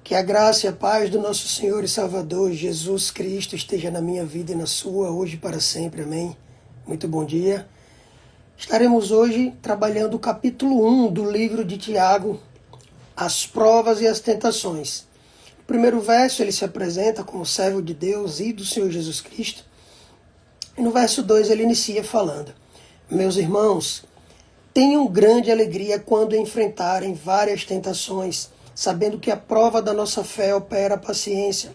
Que a graça e a paz do nosso Senhor e Salvador Jesus Cristo esteja na minha vida e na sua, hoje e para sempre. Amém. Muito bom dia. Estaremos hoje trabalhando o capítulo 1 do livro de Tiago, as provas e as tentações. No primeiro verso ele se apresenta como servo de Deus e do Senhor Jesus Cristo. E no verso 2 ele inicia falando: meus irmãos, tenham grande alegria quando enfrentarem várias tentações, sabendo que a prova da nossa fé opera a paciência.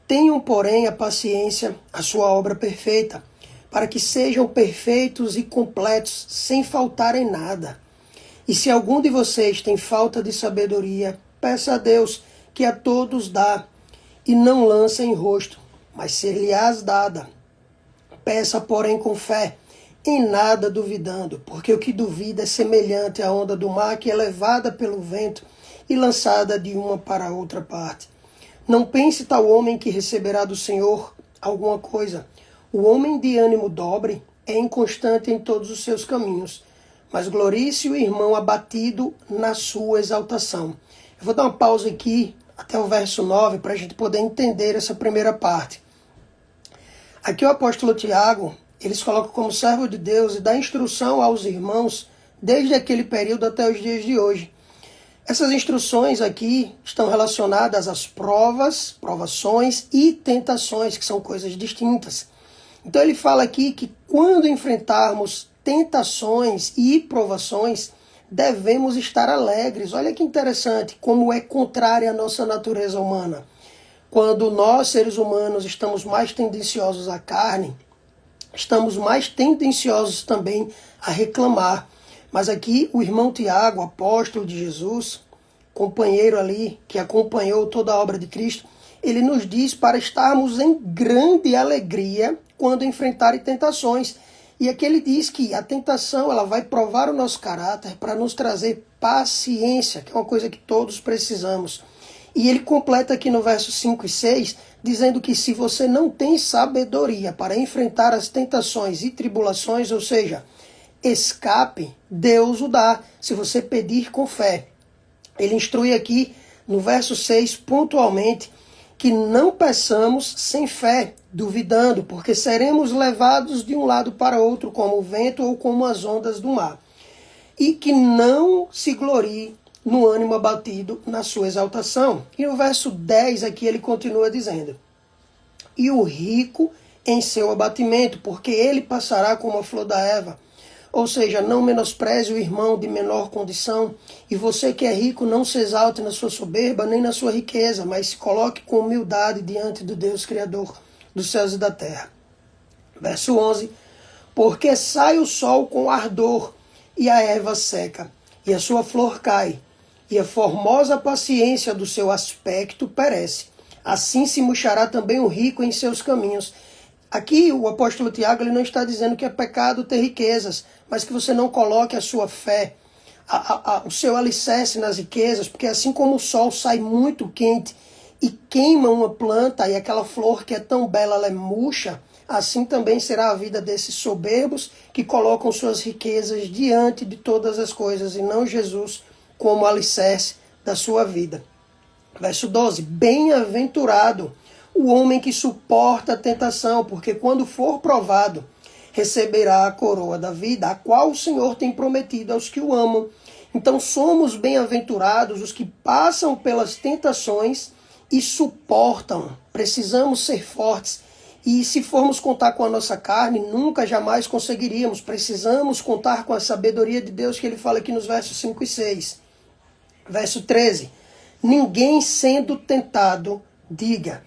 Tenham, porém, a paciência, a sua obra perfeita, para que sejam perfeitos e completos, sem faltar em nada. E se algum de vocês tem falta de sabedoria, peça a Deus, que a todos dá, e não lança em rosto, mas ser-lhe-ás dada. Peça, porém, com fé, em nada duvidando, porque o que duvida é semelhante à onda do mar que é levada pelo vento e lançada de uma para outra parte. Não pense tal homem que receberá do Senhor alguma coisa. O homem de ânimo dobre é inconstante em todos os seus caminhos, mas glorie-se o irmão abatido na sua exaltação. Eu vou dar uma pausa aqui até o verso 9 para a gente poder entender essa primeira parte. Aqui o apóstolo Tiago, eles colocam como servo de Deus e dá instrução aos irmãos desde aquele período até os dias de hoje. Essas instruções aqui estão relacionadas às provas, provações e tentações, que são coisas distintas. Então ele fala aqui que quando enfrentarmos tentações e provações, devemos estar alegres. Olha que interessante, como é contrária à nossa natureza humana. Quando nós, seres humanos, estamos mais tendenciosos à carne, estamos mais tendenciosos também a reclamar. Mas aqui o irmão Tiago, apóstolo de Jesus, companheiro ali que acompanhou toda a obra de Cristo, ele nos diz para estarmos em grande alegria quando enfrentarem tentações. E aqui ele diz que a tentação ela vai provar o nosso caráter para nos trazer paciência, que é uma coisa que todos precisamos. E ele completa aqui no verso 5 e 6, dizendo que se você não tem sabedoria para enfrentar as tentações e tribulações, ou seja, escape, Deus o dá, se você pedir com fé. Ele instrui aqui no verso 6 pontualmente que não peçamos sem fé, duvidando, porque seremos levados de um lado para outro como o vento ou como as ondas do mar. E que não se glorie no ânimo abatido na sua exaltação. E no verso 10 aqui ele continua dizendo: e o rico em seu abatimento, porque ele passará como a flor da erva. Ou seja, não menospreze o irmão de menor condição, e você que é rico não se exalte na sua soberba nem na sua riqueza, mas se coloque com humildade diante do Deus Criador dos céus e da terra. Verso 11, porque sai o sol com ardor, e a erva seca, e a sua flor cai, e a formosa paciência do seu aspecto perece. Assim se murchará também o rico em seus caminhos. Aqui o apóstolo Tiago ele não está dizendo que é pecado ter riquezas, mas que você não coloque a sua fé, o seu alicerce nas riquezas, porque assim como o sol sai muito quente e queima uma planta e aquela flor que é tão bela ela é murcha, assim também será a vida desses soberbos que colocam suas riquezas diante de todas as coisas e não Jesus como alicerce da sua vida. Verso 12, bem-aventurado o homem que suporta a tentação, porque quando for provado, receberá a coroa da vida, a qual o Senhor tem prometido aos que o amam. Então somos bem-aventurados os que passam pelas tentações e suportam. Precisamos ser fortes. E se formos contar com a nossa carne, nunca, jamais conseguiríamos. Precisamos contar com a sabedoria de Deus que ele fala aqui nos versos 5 e 6. Verso 13. Ninguém sendo tentado, diga: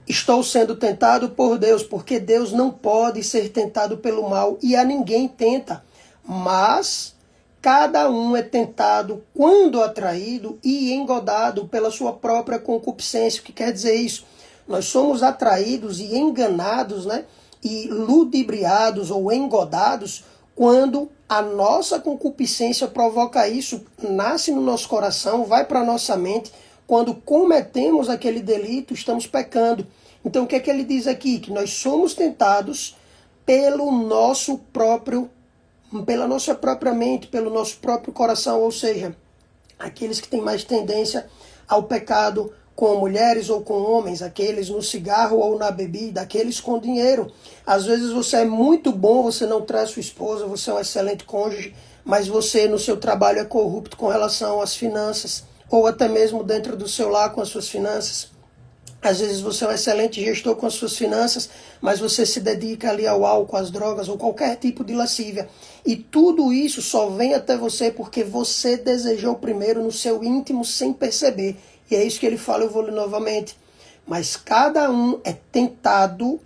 estou sendo tentado por Deus, porque Deus não pode ser tentado pelo mal e a ninguém tenta. Mas cada um é tentado quando atraído e engodado pela sua própria concupiscência. O que quer dizer isso? Nós somos atraídos e enganados, e ludibriados ou engodados quando a nossa concupiscência provoca isso, nasce no nosso coração, vai para a nossa mente. Quando cometemos aquele delito, estamos pecando. Então o que é que ele diz aqui? Que nós somos tentados pela nossa própria mente, pelo nosso próprio coração, ou seja, aqueles que têm mais tendência ao pecado com mulheres ou com homens, aqueles no cigarro ou na bebida, aqueles com dinheiro. Às vezes você é muito bom, você não traz sua esposa, você é um excelente cônjuge, mas você no seu trabalho é corrupto com relação às finanças, ou até mesmo dentro do seu lar com as suas finanças. Às vezes você é um excelente gestor com as suas finanças, mas você se dedica ali ao álcool, às drogas ou qualquer tipo de lascívia. E tudo isso só vem até você porque você desejou primeiro no seu íntimo sem perceber. E é isso que ele fala, eu vou ler novamente. Mas cada um é tentado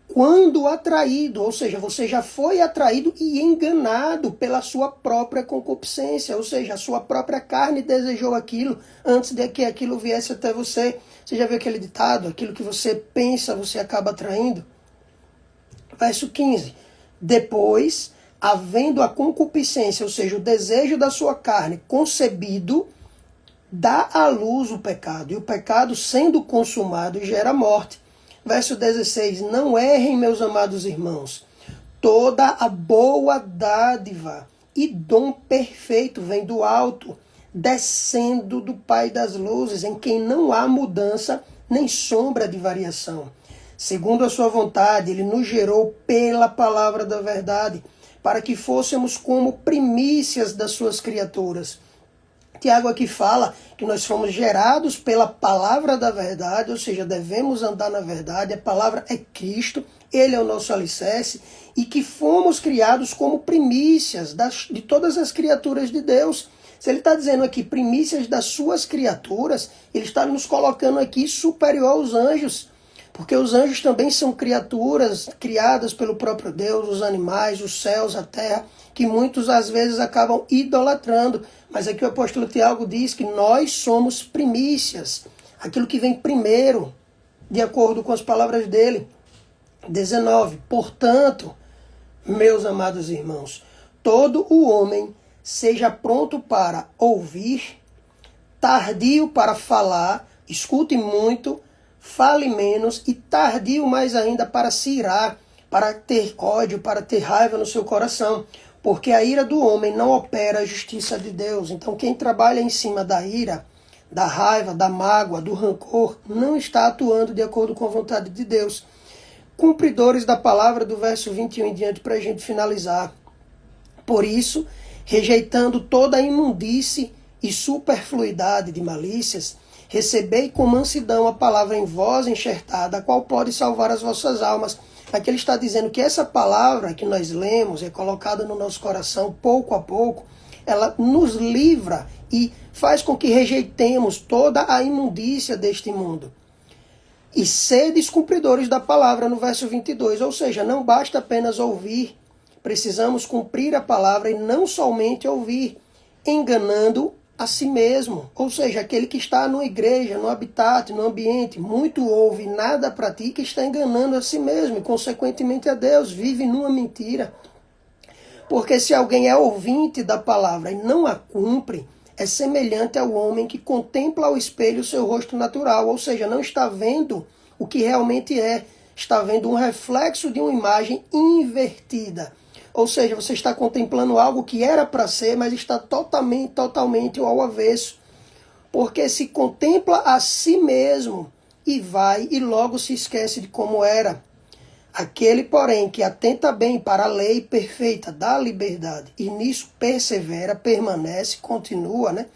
quando atraído, ou seja, você já foi atraído e enganado pela sua própria concupiscência, ou seja, a sua própria carne desejou aquilo antes de que aquilo viesse até você. Você já viu aquele ditado, aquilo que você pensa, você acaba atraindo? Verso 15. Depois, havendo a concupiscência, ou seja, o desejo da sua carne concebido, dá à luz o pecado. E o pecado, sendo consumado, gera morte. Verso 16. Não errem, meus amados irmãos. Toda a boa dádiva e dom perfeito vem do alto, descendo do Pai das luzes, em quem não há mudança nem sombra de variação. Segundo a sua vontade, ele nos gerou pela palavra da verdade, para que fôssemos como primícias das suas criaturas. Tiago aqui fala que nós fomos gerados pela palavra da verdade, ou seja, devemos andar na verdade, a palavra é Cristo, ele é o nosso alicerce, e que fomos criados como primícias de todas as criaturas de Deus. Se ele está dizendo aqui primícias das suas criaturas, ele está nos colocando aqui superior aos anjos, porque os anjos também são criaturas criadas pelo próprio Deus, os animais, os céus, a terra, que muitos às vezes acabam idolatrando. Mas aqui o apóstolo Tiago diz que nós somos primícias, aquilo que vem primeiro, de acordo com as palavras dele. 19. Portanto, meus amados irmãos, todo o homem seja pronto para ouvir, tardio para falar, escute muito, fale menos, e tardio mais ainda para se irar, para ter ódio, para ter raiva no seu coração. Porque a ira do homem não opera a justiça de Deus. Então quem trabalha em cima da ira, da raiva, da mágoa, do rancor, não está atuando de acordo com a vontade de Deus. Cumpridores da palavra do verso 21 em diante para a gente finalizar. Por isso, rejeitando toda a imundície e superfluidade de malícias, recebei com mansidão a palavra em vós enxertada, a qual pode salvar as vossas almas. Aqui ele está dizendo que essa palavra que nós lemos é colocada no nosso coração pouco a pouco, ela nos livra e faz com que rejeitemos toda a imundícia deste mundo. E sedes cumpridores da palavra no verso 22, ou seja, não basta apenas ouvir, precisamos cumprir a palavra e não somente ouvir, enganando a si mesmo. Ou seja, aquele que está numa igreja, no habitat, no ambiente, muito ouve, nada pratica, está enganando a si mesmo e, consequentemente, a Deus, vive numa mentira. Porque se alguém é ouvinte da palavra e não a cumpre, é semelhante ao homem que contempla ao espelho o seu rosto natural, ou seja, não está vendo o que realmente é, está vendo um reflexo de uma imagem invertida. Ou seja, você está contemplando algo que era para ser, mas está totalmente ao avesso. Porque se contempla a si mesmo e vai e logo se esquece de como era. Aquele, porém, que atenta bem para a lei perfeita da liberdade e nisso persevera, permanece, continua,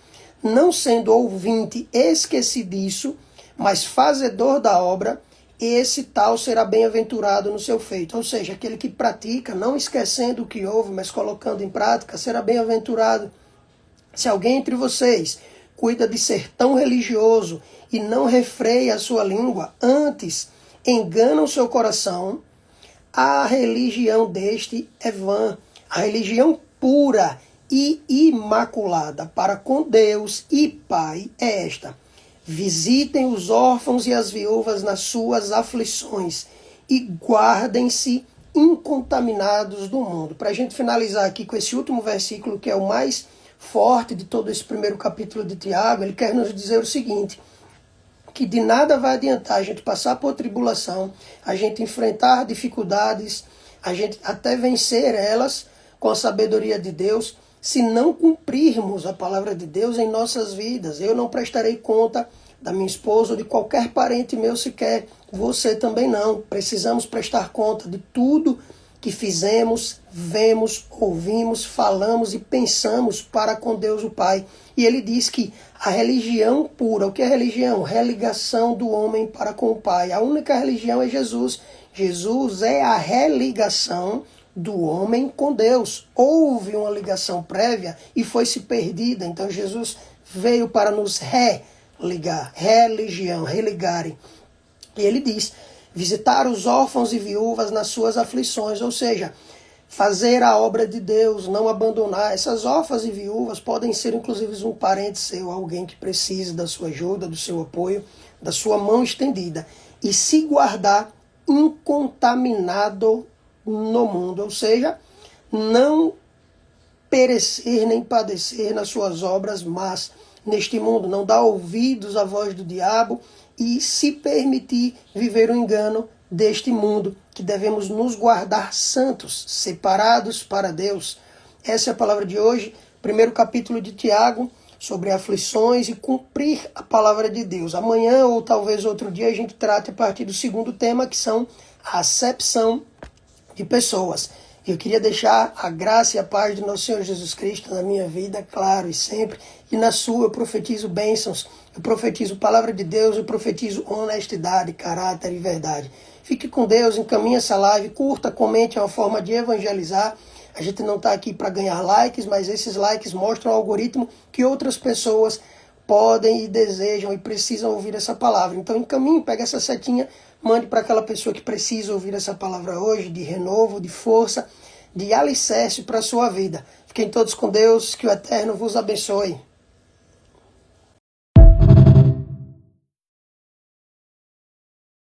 não sendo ouvinte esquecidiço, mas fazedor da obra, esse tal será bem-aventurado no seu feito. Ou seja, aquele que pratica, não esquecendo o que ouve, mas colocando em prática, será bem-aventurado. Se alguém entre vocês cuida de ser tão religioso e não refreia a sua língua, antes engana o seu coração, a religião deste é vã. A religião pura e imaculada para com Deus e Pai é esta: visitem os órfãos e as viúvas nas suas aflições e guardem-se incontaminados do mundo. Para a gente finalizar aqui com esse último versículo, que é o mais forte de todo esse primeiro capítulo de Tiago, ele quer nos dizer o seguinte: que de nada vai adiantar a gente passar por tribulação, a gente enfrentar dificuldades, a gente até vencer elas com a sabedoria de Deus, se não cumprirmos a palavra de Deus em nossas vidas. Eu não prestarei conta da minha esposa ou de qualquer parente meu sequer. Você também não. Precisamos prestar conta de tudo que fizemos, vemos, ouvimos, falamos e pensamos para com Deus o Pai. E ele diz que a religião pura, o que é religião? Religação do homem para com o Pai. A única religião é Jesus. Jesus é a religação do homem com Deus. Houve uma ligação prévia e foi-se perdida. Então Jesus veio para nos religar, religião, religarem. E ele diz, visitar os órfãos e viúvas nas suas aflições, ou seja, fazer a obra de Deus, não abandonar. Essas órfãs e viúvas podem ser inclusive um parente seu, alguém que precise da sua ajuda, do seu apoio, da sua mão estendida. E se guardar incontaminado no mundo, ou seja, não perecer nem padecer nas suas obras, mas neste mundo, não dar ouvidos à voz do diabo e se permitir viver o engano deste mundo, que devemos nos guardar santos, separados para Deus. Essa é a palavra de hoje, primeiro capítulo de Tiago, sobre aflições e cumprir a palavra de Deus. Amanhã ou talvez outro dia a gente trate a partir do segundo tema, que são a acepção de pessoas. Eu queria deixar a graça e a paz de nosso Senhor Jesus Cristo na minha vida, claro, e sempre. E na sua eu profetizo bênçãos, eu profetizo palavra de Deus, eu profetizo honestidade, caráter e verdade. Fique com Deus, encaminhe essa live, curta, comente, é uma forma de evangelizar. A gente não está aqui para ganhar likes, mas esses likes mostram ao algoritmo que outras pessoas podem e desejam e precisam ouvir essa palavra. Então encaminhe, pega essa setinha, mande para aquela pessoa que precisa ouvir essa palavra hoje, de renovo, de força, de alicerce para a sua vida. Fiquem todos com Deus, que o Eterno vos abençoe.